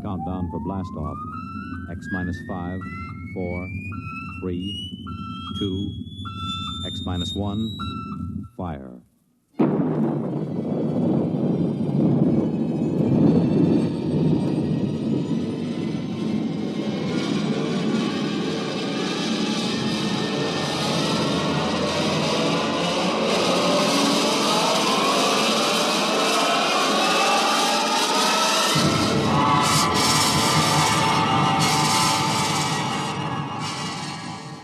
countdown for blast off. X minus 5, 4, 3, 2, X minus 1, fire.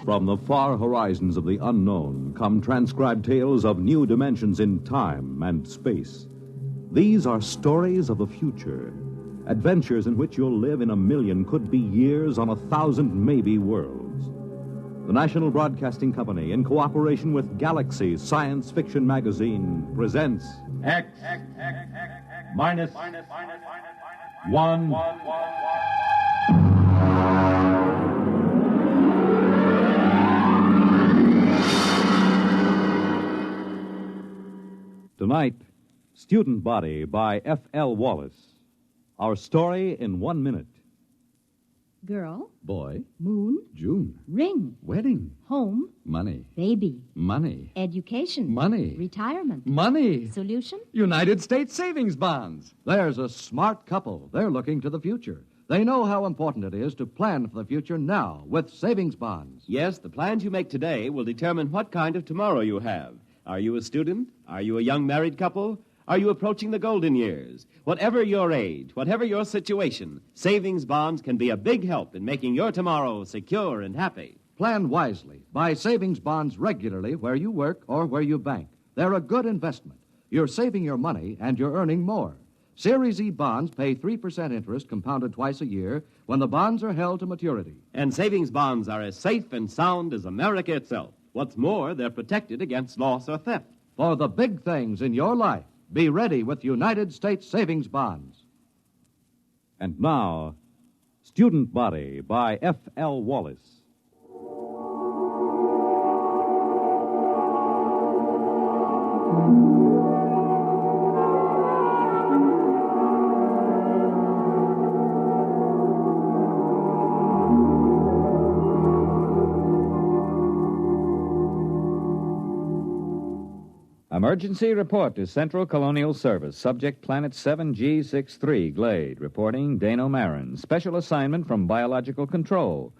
From the far horizons of the unknown come transcribed tales of new dimensions in time and space. These are stories of the future, adventures in which you'll live in a million, could be years, on 1,000 maybe worlds. The National Broadcasting Company, in cooperation with Galaxy Science Fiction Magazine, presents X minus 1. Tonight, StudentBody by F.L. Wallace. Our story in 1 minute. Girl. Boy. Moon. June. Ring. Wedding. Home. Money. Baby. Money. Education. Money. Retirement. Money. Solution? United States savings bonds. There's a smart couple. They're looking to the future. They know how important it is to plan for the future now with savings bonds. Yes, the plans you make today will determine what kind of tomorrow you have. Are you a student? Are you a young married couple? Are you approaching the golden years? Whatever your age, whatever your situation, savings bonds can be a big help in making your tomorrow secure and happy. Plan wisely. Buy savings bonds regularly where you work or where you bank. They're a good investment. You're saving your money and you're earning more. Series E bonds pay 3% interest compounded twice a year when the bonds are held to maturity. And savings bonds are as safe and sound as America itself. What's more, they're protected against loss or theft. For the big things in your life, be ready with United States savings bonds. And now, StudentBody by F.L. Wallace. Emergency report to Central Colonial Service. Subject Planet 7G63, Glade. Reporting Dano Marin. Special assignment from Biological Control.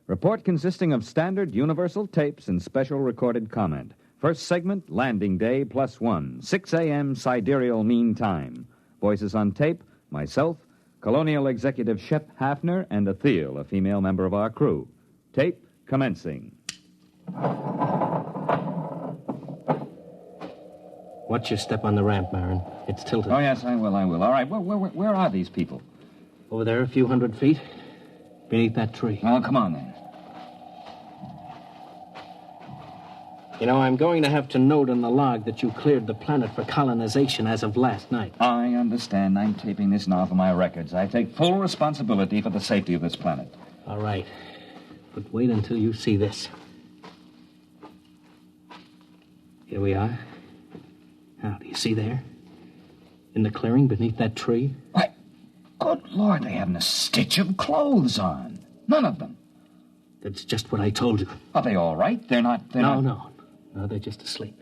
Report consisting of standard universal tapes and special recorded comment. First segment, landing day +1. 6 a.m. sidereal mean time. Voices on tape, myself, Colonial Executive Shep Hafner, and Athel, a female member of our crew. Tape commencing. Watch your step on the ramp, Marin. It's tilted. Oh, yes, I will. All right, where are these people? Over there, a few hundred feet. Beneath that tree. Well, come on, then. You know, I'm going to have to note in the log that you cleared the planet for colonization as of last night. I understand. I'm taping this now for my records. I take full responsibility for the safety of this planet. All right. But wait until you see this. Here we are. Now, do you see there? In the clearing beneath that tree? Why, good Lord, they haven't a stitch of clothes on. None of them. That's just what I told you. Are they all right? No, they're just asleep.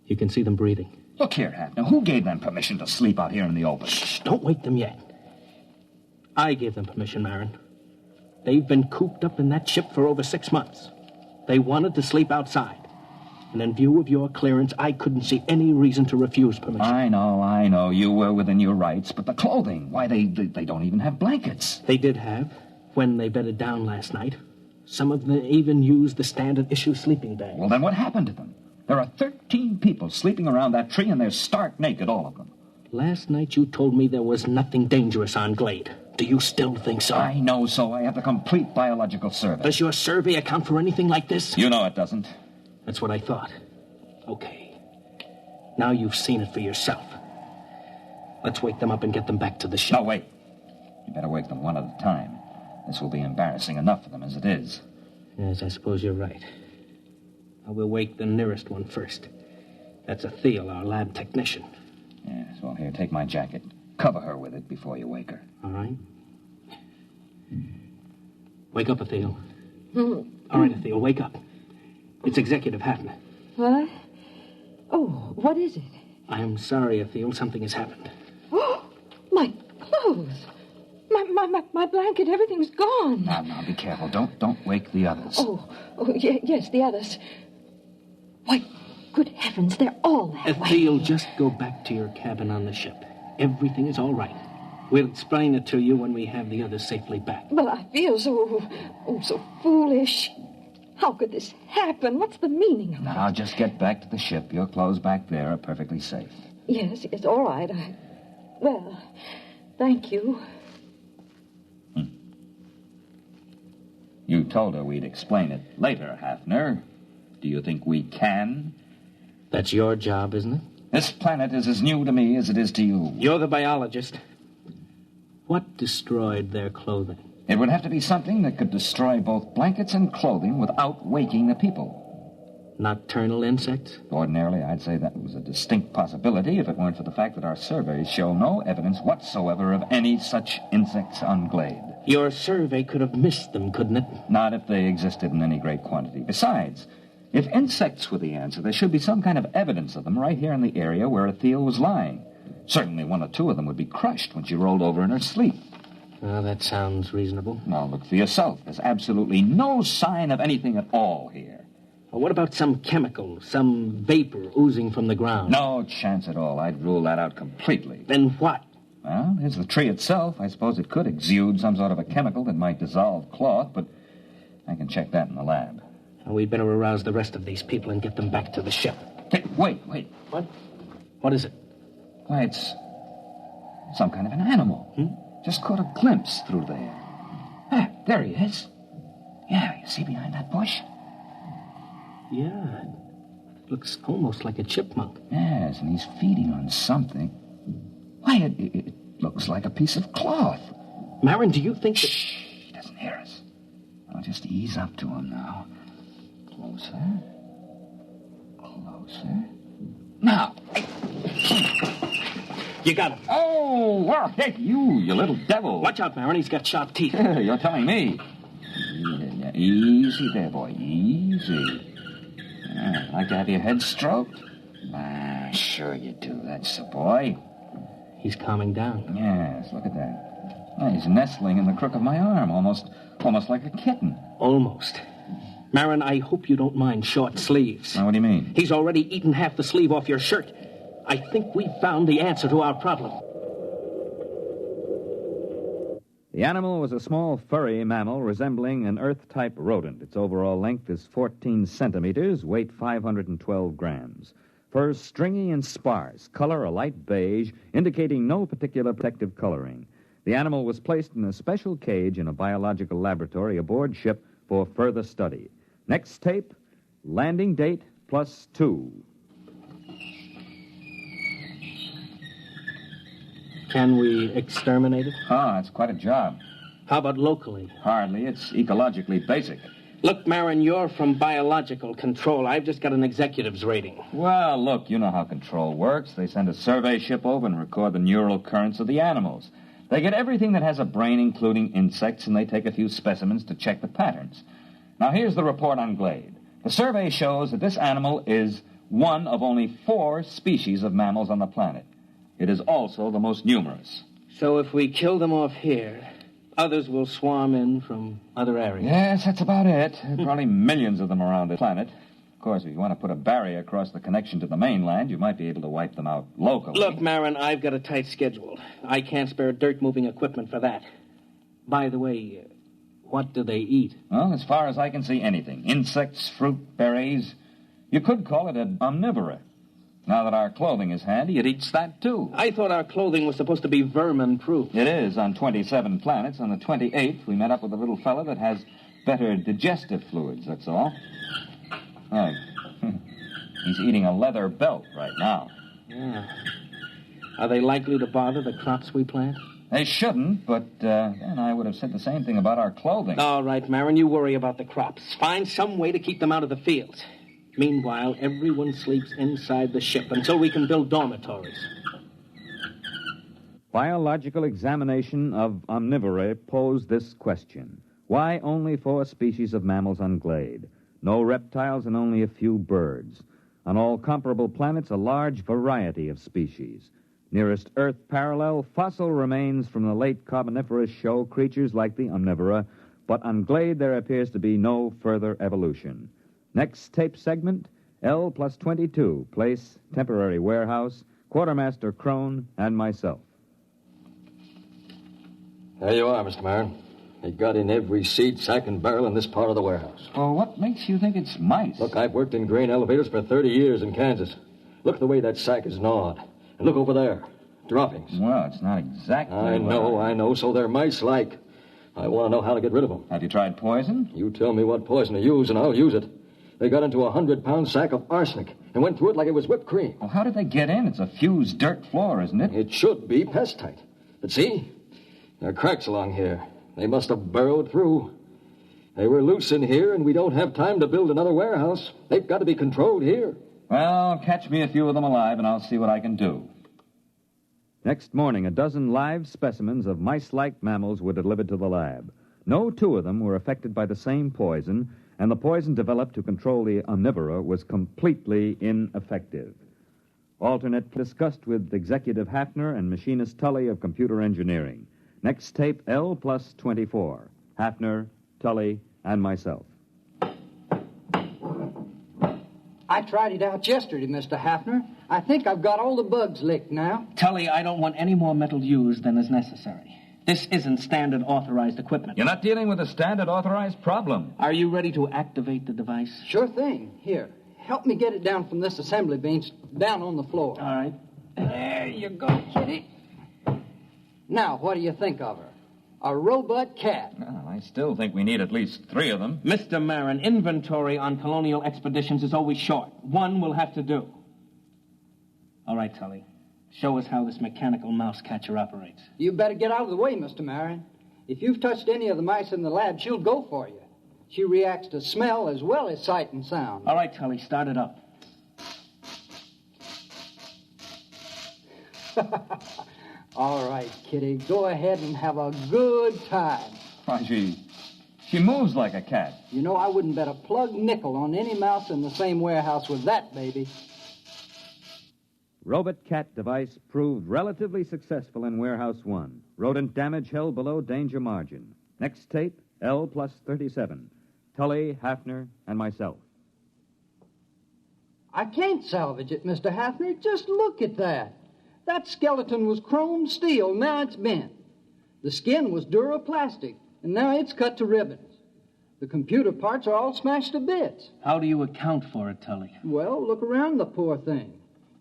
You can see them breathing. Look here, Hafner, who gave them permission to sleep out here in the open? Shh, don't wake them yet. I gave them permission, Marin. They've been cooped up in that ship for over 6 months. They wanted to sleep outside. And in view of your clearance, I couldn't see any reason to refuse permission. I know. You were within your rights. But the clothing, why, they don't even have blankets. They did have, when they bedded down last night. Some of them even used the standard issue sleeping bag. Well, then what happened to them? There are 13 people sleeping around that tree, and they're stark naked, all of them. Last night you told me there was nothing dangerous on Glade. Do you still think so? I know so. I have the complete biological survey. Does your survey account for anything like this? You know it doesn't. That's what I thought. Okay. Now you've seen it for yourself. Let's wake them up and get them back to the ship. No, wait. You better wake them one at a time. This will be embarrassing enough for them as it is. Yes, I suppose you're right. I will wake the nearest one first. That's Athel, our lab technician. Yes, well, here, take my jacket. Cover her with it before you wake her. All right. Wake up, Ethel. All right, Ethel, wake up. It's Executive Hatton. What? Oh, what is it? I am sorry, Ethel. Something has happened. Oh, my clothes. My blanket, everything's gone. Now, be careful. Don't wake the others. Yes, the others. Why, good heavens, they're all that way. Ethel, just go back to your cabin on the ship. Everything is all right. We'll explain it to you when we have the others safely back. But I feel so foolish. How could this happen? What's the meaning of it? Now, just get back to the ship. Your clothes back there are perfectly safe. Yes, all right. Well, thank you. You told her we'd explain it later, Hafner. Do you think we can? That's your job, isn't it? This planet is as new to me as it is to you. You're the biologist. What destroyed their clothing? It would have to be something that could destroy both blankets and clothing without waking the people. Nocturnal insects? Ordinarily, I'd say that was a distinct possibility if it weren't for the fact that our surveys show no evidence whatsoever of any such insects on Glade. Your survey could have missed them, couldn't it? Not if they existed in any great quantity. Besides, if insects were the answer, there should be some kind of evidence of them right here in the area where Ethel was lying. Certainly one or two of them would be crushed when she rolled over in her sleep. Well, that sounds reasonable. Now, look for yourself. There's absolutely no sign of anything at all here. Well, what about some chemical, some vapor oozing from the ground? No chance at all. I'd rule that out completely. Then what? Well, there's the tree itself. I suppose it could exude some sort of a chemical that might dissolve cloth, but I can check that in the lab. Well, we'd better arouse the rest of these people and get them back to the ship. Hey, wait. What? What is it? Why, it's some kind of an animal. Just caught a glimpse through there. Ah, there he is. Yeah, you see behind that bush? Yeah, it looks almost like a chipmunk. Yes, and he's feeding on something. Why, it looks like a piece of cloth. Marin, do you think that... Shh, he doesn't hear us. I'll just ease up to him now. Closer. Now. You got him. Oh, well, hey, you little devil. Watch out, Marin. He's got sharp teeth. You're telling me. Easy there, boy. Easy. Like to have your head stroked? Sure you do. That's the boy. He's calming down. Yes, look at that. He's nestling in the crook of my arm, almost like a kitten. Almost. Marin, I hope you don't mind short sleeves. Now, what do you mean? He's already eaten half the sleeve off your shirt. I think we've found the answer to our problem. The animal was a small furry mammal resembling an Earth-type rodent. Its overall length is 14 centimeters, weight 512 grams. Fur stringy and sparse, color a light beige, indicating no particular protective coloring. The animal was placed in a special cage in a biological laboratory aboard ship for further study. Next tape, landing date +2. Can we exterminate it? Oh, that's quite a job. How about locally? Hardly. It's ecologically basic. Look, Marin, you're from biological control. I've just got an executive's rating. Well, look, you know how control works. They send a survey ship over and record the neural currents of the animals. They get everything that has a brain, including insects, and they take a few specimens to check the patterns. Now, here's the report on Glade. The survey shows that this animal is one of only 4 species of mammals on the planet. It is also the most numerous. So if we kill them off here, others will swarm in from other areas. Yes, that's about it. There are probably millions of them around the planet. Of course, if you want to put a barrier across the connection to the mainland, you might be able to wipe them out locally. Look, Marin, I've got a tight schedule. I can't spare dirt-moving equipment for that. By the way, what do they eat? Well, as far as I can see, anything. Insects, fruit, berries. You could call it an omnivore. Now that our clothing is handy, it eats that, too. I thought our clothing was supposed to be vermin-proof. It is on 27 planets. On the 28th, we met up with a little fella that has better digestive fluids, that's all. Oh, he's eating a leather belt right now. Yeah. Are they likely to bother the crops we plant? They shouldn't, but then I would have said the same thing about our clothing. All right, Marin, you worry about the crops. Find some way to keep them out of the fields. Meanwhile, everyone sleeps inside the ship until we can build dormitories. Biological examination of omnivore posed this question. Why only 4 species of mammals on Glade? No reptiles and only a few birds. On all comparable planets, a large variety of species. Nearest Earth parallel, fossil remains from the late Carboniferous show creatures like the omnivora, but on Glade there appears to be no further evolution. Next tape segment, L plus 22, place, temporary warehouse, Quartermaster Crone, and myself. There you are, Mr. Marin. They got in every seed, sack, and barrel in this part of the warehouse. Well, what makes you think it's mice? Look, I've worked in grain elevators for 30 years in Kansas. Look at the way that sack is gnawed. And look over there. Droppings. Well, it's not exactly... I know. So they're mice-like. I want to know how to get rid of them. Have you tried poison? You tell me what poison to use, and I'll use it. They got into a 100-pound sack of arsenic and went through it like it was whipped cream. Well, how did they get in? It's a fused dirt floor, isn't it? It should be pest-tight. But see, there are cracks along here. They must have burrowed through. They were loose in here, and we don't have time to build another warehouse. They've got to be controlled here. Well, catch me a few of them alive, and I'll see what I can do. Next morning, a dozen live specimens of mice-like mammals were delivered to the lab. No 2 of them were affected by the same poison, and the poison developed to control the omnivora was completely ineffective. Alternate discussed with Executive Hafner and Machinist Tully of Computer Engineering. Next tape, L plus 24. Hafner, Tully, and myself. I tried it out yesterday, Mr. Hafner. I think I've got all the bugs licked now. Tully, I don't want any more metal used than is necessary. This isn't standard authorized equipment. You're not dealing with a standard authorized problem. Are you ready to activate the device? Sure thing. Here, help me get it down from this assembly bench down on the floor. All right. There you go, Kitty. Now, what do you think of her? A robot cat. Well, I still think we need at least 3 of them. Mr. Marin, inventory on colonial expeditions is always short. 1 will have to do. All right, Tully. Show us how this mechanical mouse catcher operates. You better get out of the way, Mr. Marin. If you've touched any of the mice in the lab, she'll go for you. She reacts to smell as well as sight and sound. All right, Tully, start it up. All right, Kitty, go ahead and have a good time. Why, she moves like a cat. You know, I wouldn't bet a plug nickel on any mouse in the same warehouse with that baby. Robot cat device proved relatively successful in Warehouse 1. Rodent damage held below danger margin. Next tape, L plus 37. Tully, Hafner, and myself. I can't salvage it, Mr. Hafner. Just look at that. That skeleton was chrome steel, now it's bent. The skin was duroplastic, and now it's cut to ribbons. The computer parts are all smashed to bits. How do you account for it, Tully? Well, look around the poor thing.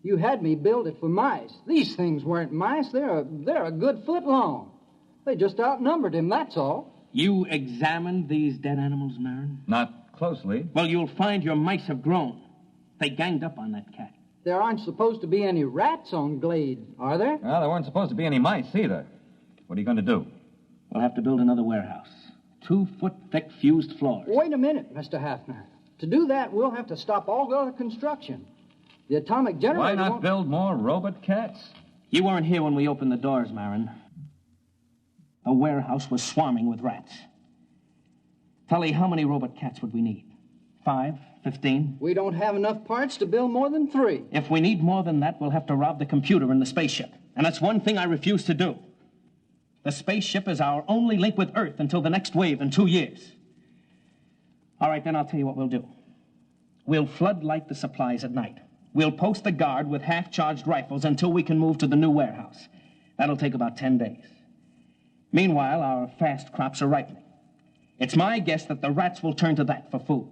You had me build it for mice. These things weren't mice. They're a good foot long. They just outnumbered him, that's all. You examined these dead animals, Marin? Not closely. Well, you'll find your mice have grown. They ganged up on that cat. There aren't supposed to be any rats on Glade, are there? Well, there weren't supposed to be any mice either. What are you going to do? We'll have to build another warehouse. 2-foot-thick fused floors. Wait a minute, Mr. Hafner. To do that, we'll have to stop all other construction. The atomic generator Why not won't... build more robot cats? You weren't here when we opened the doors, Marin. The warehouse was swarming with rats. Tully, how many robot cats would we need? 5? 15? We don't have enough parts to build more than 3. If we need more than that, we'll have to rob the computer in the spaceship. And that's one thing I refuse to do. The spaceship is our only link with Earth until the next wave in 2 years. All right, then I'll tell you what we'll do. We'll floodlight the supplies at night. We'll post a guard with half-charged rifles until we can move to the new warehouse. That'll take about 10 days. Meanwhile, our fast crops are ripening. It's my guess that the rats will turn to that for food.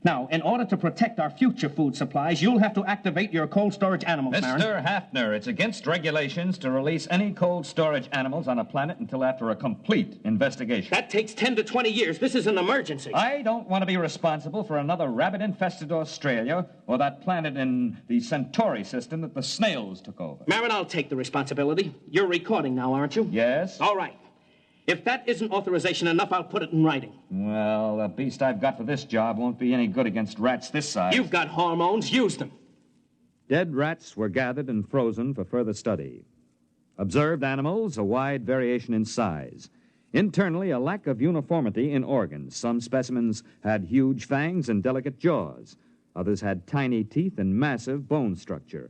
Now, in order to protect our future food supplies, you'll have to activate your cold storage animals, Marin. Mr. Hafner, it's against regulations to release any cold storage animals on a planet until after a complete investigation. That takes 10 to 20 years. This is an emergency. I don't want to be responsible for another rabbit-infested Australia or that planet in the Centauri system that the snails took over. Marin, I'll take the responsibility. You're recording now, aren't you? Yes. All right. If that isn't authorization enough, I'll put it in writing. Well, the beast I've got for this job won't be any good against rats this size. You've got hormones. Use them. Dead rats were gathered and frozen for further study. Observed animals, a wide variation in size. Internally, a lack of uniformity in organs. Some specimens had huge fangs and delicate jaws. Others had tiny teeth and massive bone structure.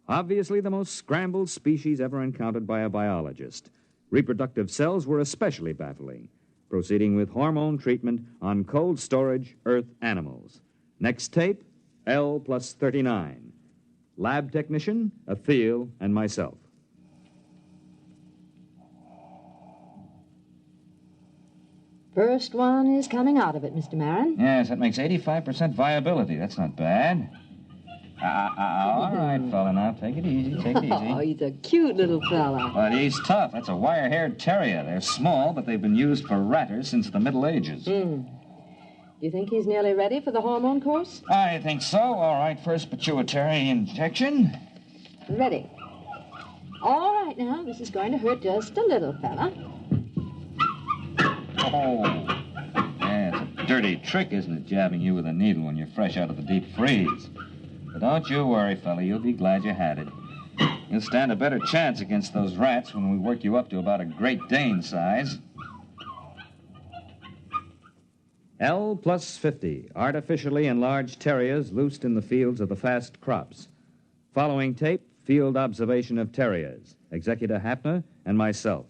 Obviously, the most scrambled species ever encountered by a biologist. Reproductive cells were especially baffling. Proceeding with hormone treatment on cold storage Earth animals. Next tape, L plus 39. Lab technician, Atheel, and myself. First one is coming out of it, Mr. Marin. Yes, that makes 85% viability. That's not bad. All right, fella, now take it easy, take it easy. Oh, he's a cute little fella. But he's tough. That's a wire-haired terrier. They're small, but they've been used for ratters since the Middle Ages. Do you think he's nearly ready for the hormone course? I think so. All right, first pituitary injection. Ready. All right, now, this is going to hurt just a little, fella. Oh. Yeah, it's a dirty trick, isn't it, jabbing you with a needle when you're fresh out of the deep freeze? But don't you worry, fella. You'll be glad you had it. You'll stand a better chance against those rats when we work you up to about a Great Dane size. L plus 50, artificially enlarged terriers loosed in the fields of the fast crops. Following tape, field observation of terriers, Executor Hafner and myself.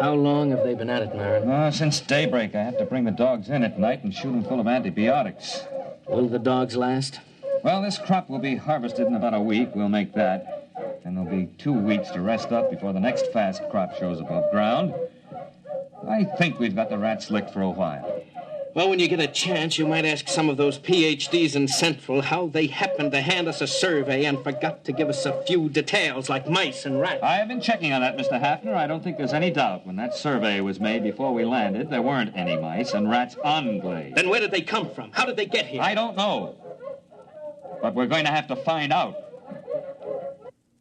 How long have they been at it, Marin? Since daybreak. I have to bring the dogs in at night and shoot them full of antibiotics. Will the dogs last? Well, this crop will be harvested in about a week. We'll make that. And there'll be 2 weeks to rest up before the next fast crop shows above ground. I think we've got the rats licked for a while. Well, when you get a chance, you might ask some of those PhDs in Central how they happened to hand us a survey and forgot to give us a few details like mice and rats. I have been checking on that, Mr. Hafner. I don't think there's any doubt. When that survey was made before we landed, there weren't any mice and rats on Glade. Then where did they come from? How did they get here? I don't know. But we're going to have to find out.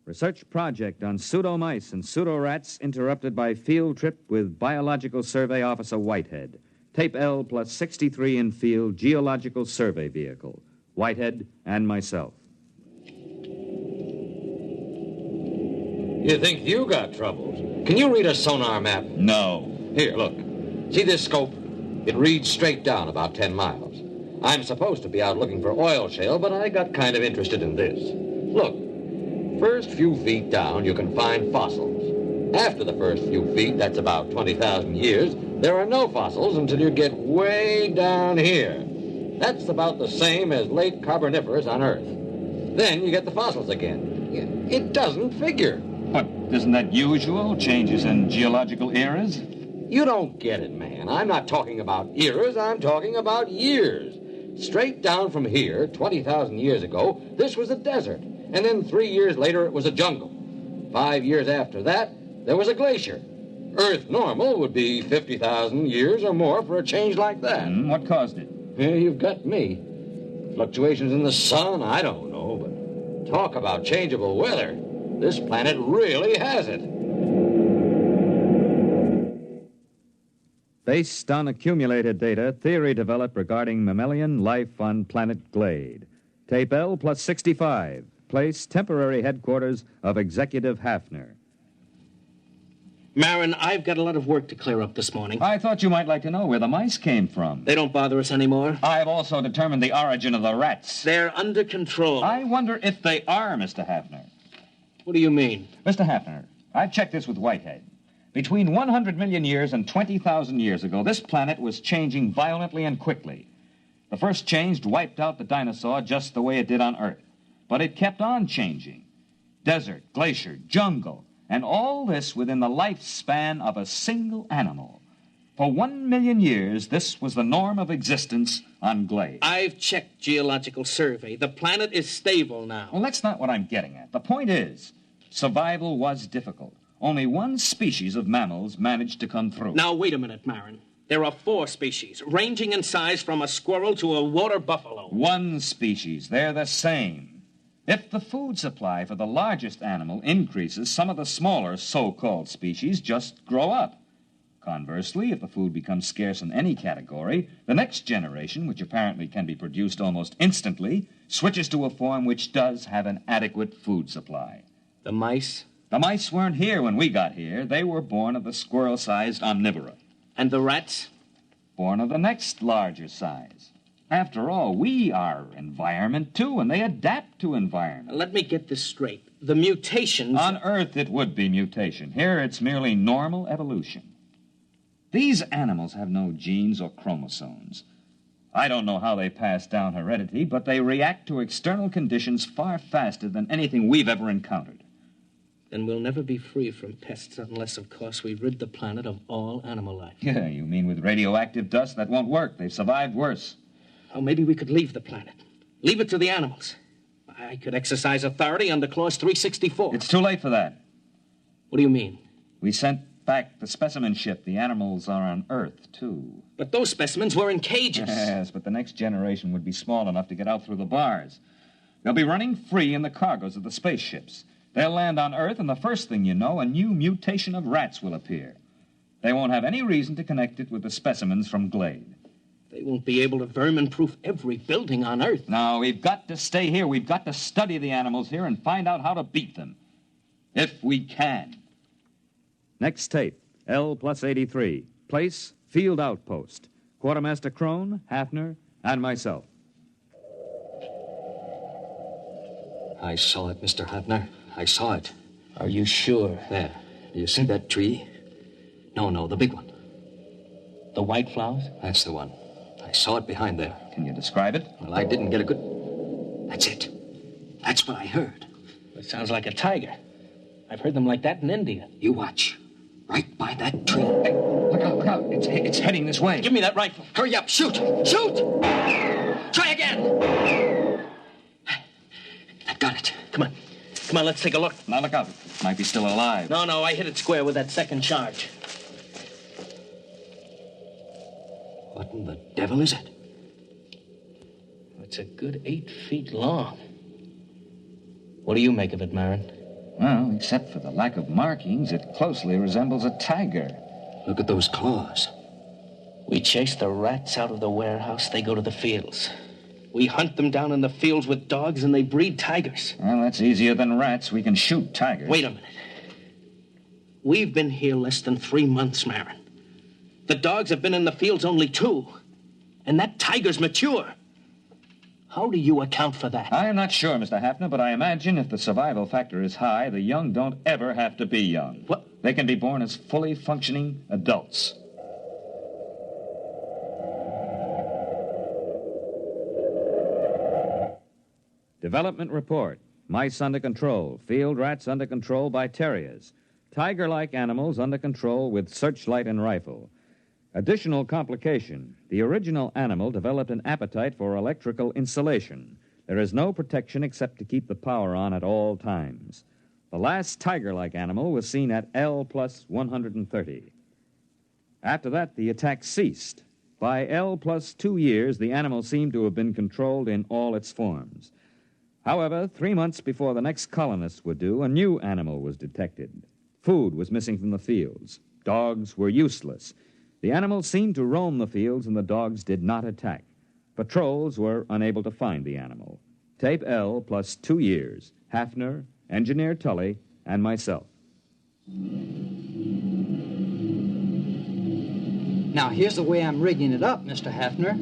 Research project on pseudo-mice and pseudo-rats interrupted by field trip with Biological Survey Officer Whitehead. Tape L plus 63 in field geological survey vehicle. Whitehead and myself. You think you got troubles? Can you read a sonar map? No. Here, look. See this scope? It reads straight down about 10 miles. I'm supposed to be out looking for oil shale, but I got kind of interested in this. Look, first few feet down, you can find fossils. After the first few feet, that's about 20,000 years, there are no fossils until you get way down here. That's about the same as late Carboniferous on Earth. Then you get the fossils again. It doesn't figure. But isn't that usual? Changes in geological eras? You don't get it, man. I'm not talking about eras, I'm talking about years. Straight down from here, 20,000 years ago, this was a desert. And then 3 years later, it was a jungle. 5 years after that, there was a glacier. Earth normal would be 50,000 years or more for a change like that. What caused it? Yeah, you've got me. Fluctuations in the sun, I don't know, but talk about changeable weather. This planet really has it. Based on accumulated data, theory developed regarding mammalian life on planet Glade. Tape L plus 65. Place temporary headquarters of Executive Hafner. Marin, I've got a lot of work to clear up this morning. I thought you might like to know where the mice came from. They don't bother us anymore. I've also determined the origin of the rats. They're under control. I wonder if they are, Mr. Hafner. What do you mean? Mr. Hafner, I've checked this with Whitehead. Between 100 million years and 20,000 years ago, this planet was changing violently and quickly. The first change wiped out the dinosaur just the way it did on Earth. But it kept on changing. Desert, glacier, jungle, and all this within the lifespan of a single animal. For 1 million years, this was the norm of existence on Glade. I've checked geological survey. The planet is stable now. Well, that's not what I'm getting at. The point is, survival was difficult. Only one species of mammals managed to come through. Now, wait a minute, Marin. There are 4 species, ranging in size from a squirrel to a water buffalo. One species. They're the same. If the food supply for the largest animal increases, some of the smaller so-called species just grow up. Conversely, if the food becomes scarce in any category, the next generation, which apparently can be produced almost instantly, switches to a form which does have an adequate food supply. The mice? The mice weren't here when we got here. They were born of the squirrel-sized omnivora. And the rats? Born of the next larger size. After all, we are environment, too, and they adapt to environment. Let me get this straight. The mutations... On Earth, it would be mutation. Here, it's merely normal evolution. These animals have no genes or chromosomes. I don't know how they pass down heredity, but they react to external conditions far faster than anything we've ever encountered. Then we'll never be free from pests unless, of course, we rid the planet of all animal life. Yeah, you mean with radioactive dust? That won't work. They've survived worse. Oh, maybe we could leave the planet. Leave it to the animals. I could exercise authority under Clause 364. It's too late for that. What do you mean? We sent back the specimen ship. The animals are on Earth, too. But those specimens were in cages. Yes, but the next generation would be small enough to get out through the bars. They'll be running free in the cargoes of the spaceships. They'll land on Earth, and the first thing you know, a new mutation of rats will appear. They won't have any reason to connect it with the specimens from Glade. They won't be able to vermin-proof every building on Earth. No, we've got to stay here. We've got to study the animals here and find out how to beat them. If we can. Next tape, L plus 83. Place, Field Outpost. Quartermaster Crone, Hafner, and myself. I saw it, Mr. Hafner. I saw it. Are you sure? There. Do you see that tree? No, the big one. The white flowers? That's the one. I saw it behind there. Can you describe it? Well, I didn't get a good... That's it. That's what I heard. It sounds like a tiger. I've heard them like that in India. You watch. Right by that tree. Hey, look out. It's heading this way. Give me that rifle. Hurry up. Shoot. Try again. I've got it. Come on, let's take a look. Now look out. It might be still alive. No, I hit it square with that second charge. What in the devil is it? It's a good 8 feet long. What do you make of it, Marin? Well, except for the lack of markings, it closely resembles a tiger. Look at those claws. We chase the rats out of the warehouse, they go to the fields. We hunt them down in the fields with dogs, and they breed tigers. Well, that's easier than rats. We can shoot tigers. Wait a minute. We've been here less than 3 months, Marin. The dogs have been in the fields only 2. And that tiger's mature. How do you account for that? I am not sure, Mr. Hafner, but I imagine if the survival factor is high, the young don't ever have to be young. What? They can be born as fully functioning adults. Development report. Mice under control. Field rats under control by terriers. Tiger-like animals under control with searchlight and rifle. Additional complication. The original animal developed an appetite for electrical insulation. There is no protection except to keep the power on at all times. The last tiger-like animal was seen at L plus 130. After that, the attack ceased. By L plus 2 years, the animal seemed to have been controlled in all its forms. However, 3 months before the next colonists were due, a new animal was detected. Food was missing from the fields. Dogs were useless. The animal seemed to roam the fields, and the dogs did not attack. Patrols were unable to find the animal. Tape L plus 2 years. Hafner, Engineer Tully, and myself. Now, here's the way I'm rigging it up, Mr. Hafner.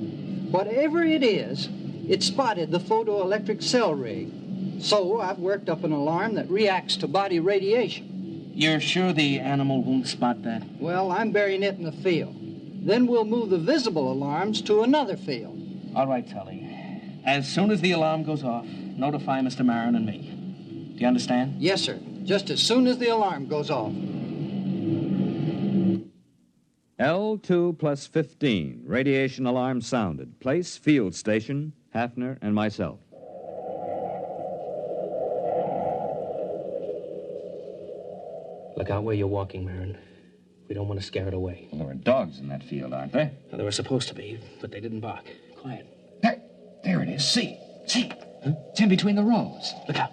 Whatever it is, it spotted the photoelectric cell rig. So I've worked up an alarm that reacts to body radiation. You're sure the animal won't spot that? Well, I'm burying it in the field. Then we'll move the visible alarms to another field. All right, Tully. As soon as the alarm goes off, notify Mr. Marin and me. Do you understand? Yes, sir. Just as soon as the alarm goes off. L2 plus 15. Radiation alarm sounded. Place, field station, Hafner, and myself. Look out where you're walking, Marin. We don't want to scare it away. Well, there are dogs in that field, aren't there? Well, there were supposed to be, but they didn't bark. Quiet. There it is. See? Huh? It's in between the rows. Look out.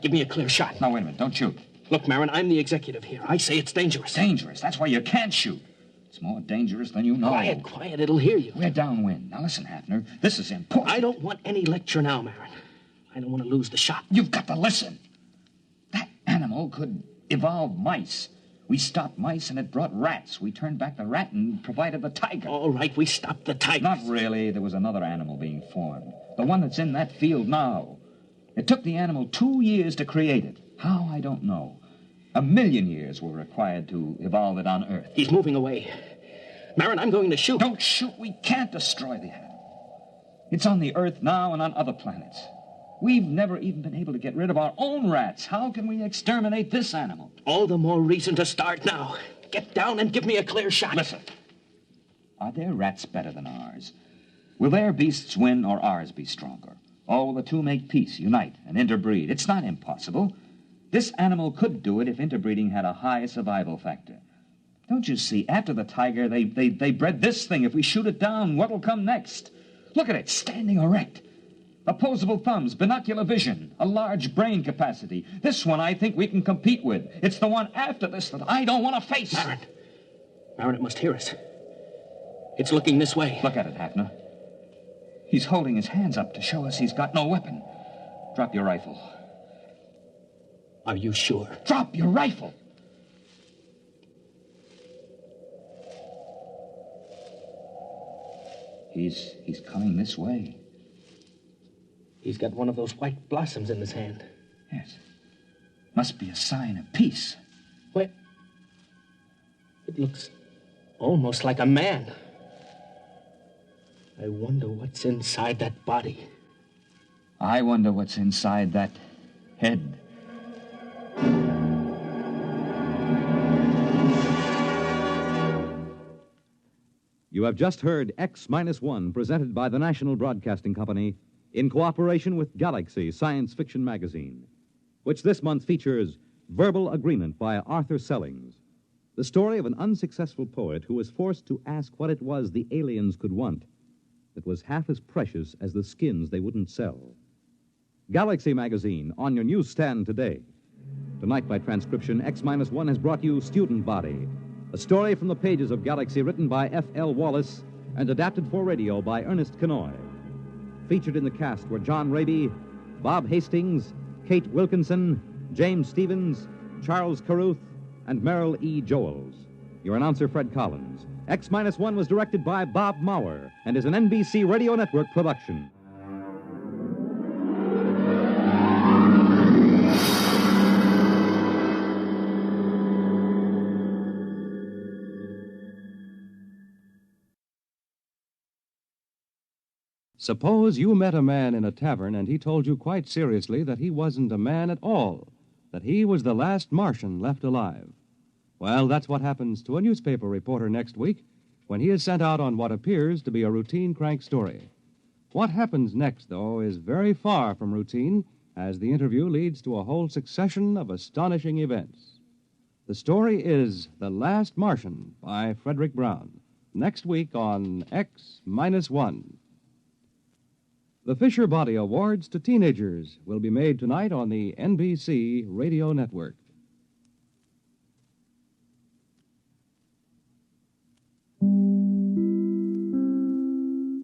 Give me a clear shot. Now, wait a minute. Don't shoot. Look, Marin, I'm the executive here. I say it's dangerous. Dangerous? That's why you can't shoot. It's more dangerous than you know. Quiet. It'll hear you. We're downwind. Now, listen, Hafner. This is important. I don't want any lecture now, Marin. I don't want to lose the shot. You've got to listen. That animal could evolve mice. We stopped mice and it brought rats. We turned back the rat and provided the tiger. All right, we stopped the tiger. Not really. There was another animal being formed. The one that's in that field now. It took the animal 2 years to create it. How, I don't know. 1,000,000 years were required to evolve it on Earth. He's moving away. Marin, I'm going to shoot. Don't shoot. We can't destroy the animal. It's on the Earth now and on other planets. We've never even been able to get rid of our own rats. How can we exterminate this animal? All the more reason to start now. Get down and give me a clear shot. Listen. Are their rats better than ours? Will their beasts win or ours be stronger? Or will the two make peace, unite, and interbreed? It's not impossible. This animal could do it if interbreeding had a high survival factor. Don't you see, after the tiger, they bred this thing. If we shoot it down, what'll come next? Look at it, standing erect. Opposable thumbs, binocular vision, a large brain capacity. This one I think we can compete with. It's the one after this that I don't want to face. Marin, it must hear us. It's looking this way. Look at it, Hafner. He's holding his hands up to show us he's got no weapon. Drop your rifle. Are you sure? Drop your rifle! He's coming this way. He's got one of those white blossoms in his hand. Yes. Must be a sign of peace. Wait. It looks almost like a man. I wonder what's inside that body. I wonder what's inside that head. You have just heard X-1, presented by the National Broadcasting Company in cooperation with Galaxy Science Fiction Magazine, which this month features Verbal Agreement by Arthur Sellings, the story of an unsuccessful poet who was forced to ask what it was the aliens could want that was half as precious as the skins they wouldn't sell. Galaxy Magazine, on your newsstand today. Tonight, by transcription, X-1 has brought you StudentBody, a story from the pages of Galaxy written by F.L. Wallace and adapted for radio by Ernest Kenoy. Featured in the cast were John Raby, Bob Hastings, Kate Wilkinson, James Stevens, Charles Carruth, and Merrill E. Joels. Your announcer, Fred Collins. X-1 was directed by Bob Maurer and is an NBC Radio Network production. Suppose you met a man in a tavern and he told you quite seriously that he wasn't a man at all, that he was the last Martian left alive. Well, that's what happens to a newspaper reporter next week when he is sent out on what appears to be a routine crank story. What happens next, though, is very far from routine, as the interview leads to a whole succession of astonishing events. The story is The Last Martian by Frederick Brown, next week on X-1. The Fisher Body Awards to Teenagers will be made tonight on the NBC Radio Network.